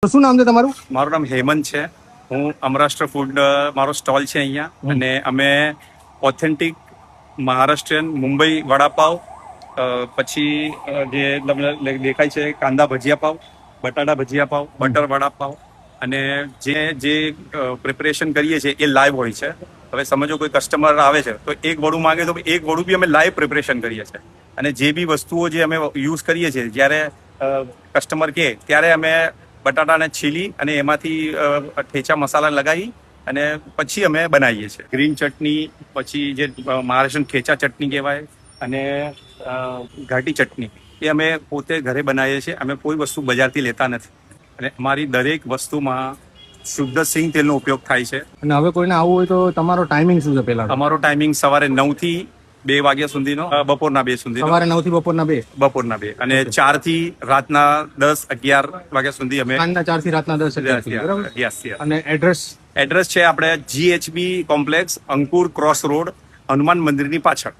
તો શું નામ છે તમારું? મારું નામ હેમંત છે. હું અમરાષ્ટ્ર ફૂડ મારો સ્ટોલ છે અહીંયા, અને અમે ઓથેન્ટિક મહારાષ્ટ્રીયન મુંબઈ વડાપાવ, પછી જે તમને દેખાય છે કાંદા ભજીયા પાવ, બટાટા ભજીયા પાવ, બટર વડાપાવ, અને જે પ્રિપરેશન કરીએ છીએ એ લાઈવ હોય છે. હવે સમજો કોઈ કસ્ટમર આવે છે તો એક વડું માંગે તો એક વડું બી અમે લાઈવ પ્રિપરેશન કરીએ છીએ. અને જે બી વસ્તુઓ જે અમે યુઝ કરીએ છીએ, જ્યારે કસ્ટમર કહે ત્યારે અમે બટાટાને છીલી અને એમાંથી ઠેચા મસાલા લગાવી અને પછી અમે બનાવીએ છીએ. ગ્રીન ચટણી, પછી જે મહારાષ્ટ્રીયન ઠેચા ચટણી કહેવાય, અને ઘાટી ચટણી, એ અમે પોતે ઘરે બનાવીએ છીએ. અમે કોઈ વસ્તુ બજારથી લેતા નથી, અને અમારી દરેક વસ્તુમાં શુદ્ધ સિંગ તેલનો ઉપયોગ થાય છે. અને હવે કોઈને આવવું હોય તો તમારો ટાઈમિંગ શું છે? પહેલા અમારો ટાઈમિંગ સવારે 9 થી 2 વાગ્યા સુધીનો, બપોરના 2 સુધીનો. સવારે 9 થી બપોરના 2. બપોરના 2 અને 4 થી રાતના 10-11 વાગ્યા સુધી અમે સાંજના 4 થી રાતના 10 વાગ્યા સુધી, બરાબર? યસ. અને એડ્રેસ છે આપણે GHB કોમ્પ્લેક્સ, અંકુર ક્રોસ રોડ, હનુમાન મંદિરની પાછળ.